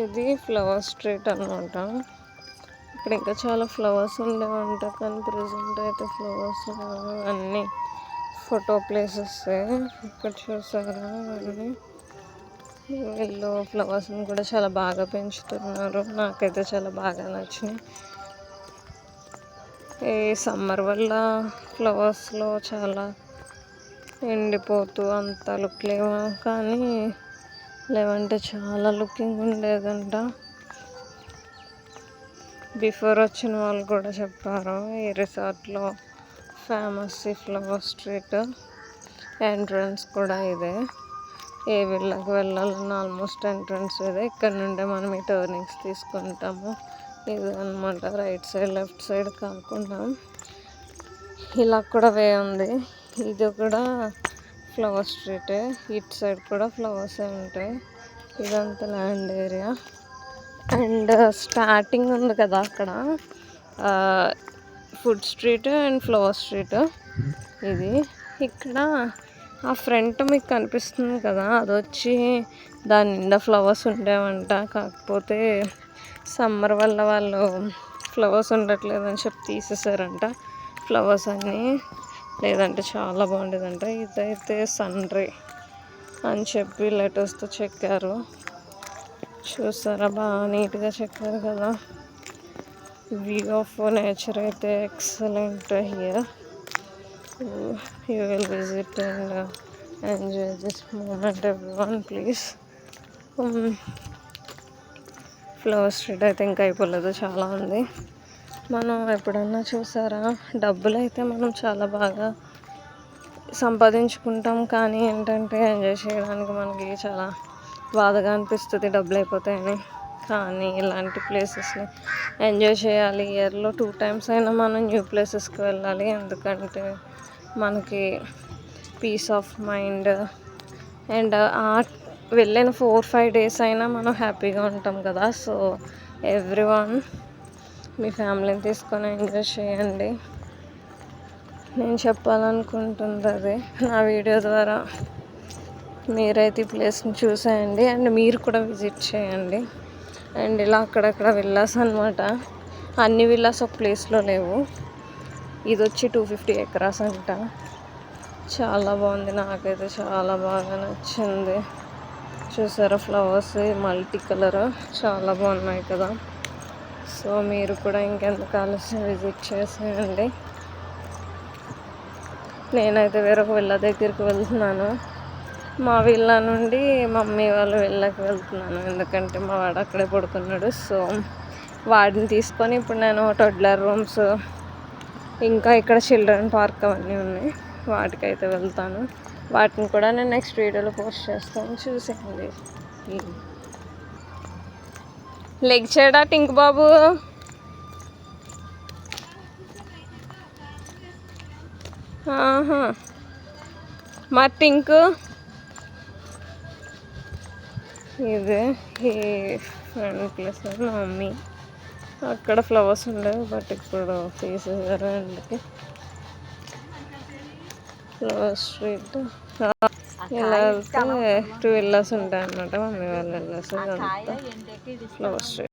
ఇది flower street అనమాట. ఇక్కడ ఇంకా చాలా ఫ్లవర్స్ ఉండేవంట, కానీ ప్రెసెంట్ అయితే ఫ్లవర్స్ అన్నీ ఫోటో ప్లేసెస్. ఇక్కడ చూసారా అన్నీ వీళ్ళు ఫ్లవర్స్ని కూడా చాలా బాగా పెంచుతున్నారు. నాకైతే చాలా బాగా నచ్చినాయి. ఈ సమ్మర్ వల్ల ఫ్లవర్స్లో చాలా ఎండిపోతూ అంత లుక్ లేవు, కానీ లేవంటే చాలా లుకింగ్ ఉండేదంట. బిఫోర్ వచ్చిన వాళ్ళు కూడా చెప్పారు ఈ రిసార్ట్లో ఫేమస్ ఈ ఫ్లవర్ స్ట్రీట్. ఎంట్రన్స్ కూడా ఇదే. ఏ విల్లాకి వెళ్ళాలన్నా ఆల్మోస్ట్ ఎంట్రన్స్ ఇదే. ఇక్కడ నుండే మనం ఈ టర్నింగ్స్ తీసుకుంటాము. ఇది అనమాట రైట్ సైడ్ లెఫ్ట్ సైడ్ కాకుండా ఇలా కూడా వే ఉంది. ఇది కూడా ఫ్లవర్ స్ట్రీటే. ఇటు సైడ్ కూడా ఫ్లవర్సే ఉంటాయి. ఇదంతా ల్యాండ్ ఏరియా. అండ్ స్టార్టింగ్ ఉంది కదా అక్కడ food street and flower street ఇది. ఇక్కడ ఆ ఫ్రంట్ మీకు కనిపిస్తుంది కదా, అది వచ్చి దాని నిండా ఫ్లవర్స్ ఉండేవంట. కాకపోతే సమ్మర్ వల్ల వాళ్ళు ఫ్లవర్స్ ఉండట్లేదని చెప్పి తీసేసారంట ఫ్లవర్స్ అన్నీ. లేదంటే చాలా బాగుండేదంట. ఇదైతే సన్రే అని చెప్పి లెటర్స్తో చెక్కారు. చూసారా బాగా నీట్గా చెక్కారు కదా. వ్యూ ఆఫ్ నేచర్ అయితే excellent here. You will visit and enjoy this moment everyone please. Flower street అయితే ఇంకా అయిపోలేదు, చాలా ఉంది. మనం ఎప్పుడన్నా చూసారా, డబ్బులు అయితే మనం చాలా బాగా సంపాదించుకుంటాం, కానీ ఏంటంటే ఎంజాయ్ చేయడానికి మనకి చాలా బాధగా అనిపిస్తుంది డబ్బులు అయిపోతాయని. కానీ ఇలాంటి ప్లేసెస్ని ఎంజాయ్ చేయాలి. ఇయర్లో 2 times అయినా మనం న్యూ ప్లేసెస్కి వెళ్ళాలి. ఎందుకంటే మనకి పీస్ ఆఫ్ మైండ్ అండ్ వెళ్ళిన 4-5 days అయినా మనం హ్యాపీగా ఉంటాం కదా. సో ఎవ్రీవన్ మీ ఫ్యామిలీని తీసుకొని ఎంజాయ్ చేయండి. నేను చెప్పాలనుకుంటుంది అదే నా వీడియో ద్వారా. మీరైతే ఈ ప్లేస్ని చూసేయండి అండ్ మీరు కూడా విజిట్ చేయండి. అండ్ ఇలా అక్కడక్కడ విల్లాస్ అనమాట. అన్ని విల్లాస్ ఒక ప్లేస్లో లేవు. ఇది వచ్చి 250 acres అంట. చాలా బాగుంది, నాకైతే చాలా బాగా నచ్చింది. చూసారా ఫ్లవర్స్ మల్టీ కలర్ చాలా బాగున్నాయి కదా. సో మీరు కూడా ఇంకెందుకు ఆలస్యం విజిట్ చేసేయండి. నేనైతే వేరొక విల్లా దగ్గరికి వెళ్తున్నాను. మా విల్లా నుండి మమ్మీ వాళ్ళ విల్లాకి వెళ్తున్నాను, ఎందుకంటే మా వాడు అక్కడే పడుకున్నాడు. సో వాడిని తీసుకొని ఇప్పుడు నేను టొడ్లర్ రూమ్స్ ఇంకా ఇక్కడ చిల్డ్రన్ పార్క్ అవన్నీ ఉన్నాయి, వాటికైతే వెళ్తాను. వాటిని కూడా నేను నెక్స్ట్ వీడియోలో పోస్ట్ చేస్తాను, చూసేయండి. లెగ్ చేయడా టింక్ బాబు. మరి టింక్ ఇది ఈ ఫ్రెండ్ ప్లేస్ మా మమ్మీ. అక్కడ ఫ్లవర్స్ ఉండేవి, బట్ ఇప్పుడు తీసేసారు. అందుకే ఫ్లవర్ స్ట్రీట్ ఇలా వెళ్తే 2 villas ఉంటాయి అన్నమాట. మమ్మీ వాళ్ళ విల్లాస్. ఇదంతా ఫ్లవర్ స్ట్రీట్.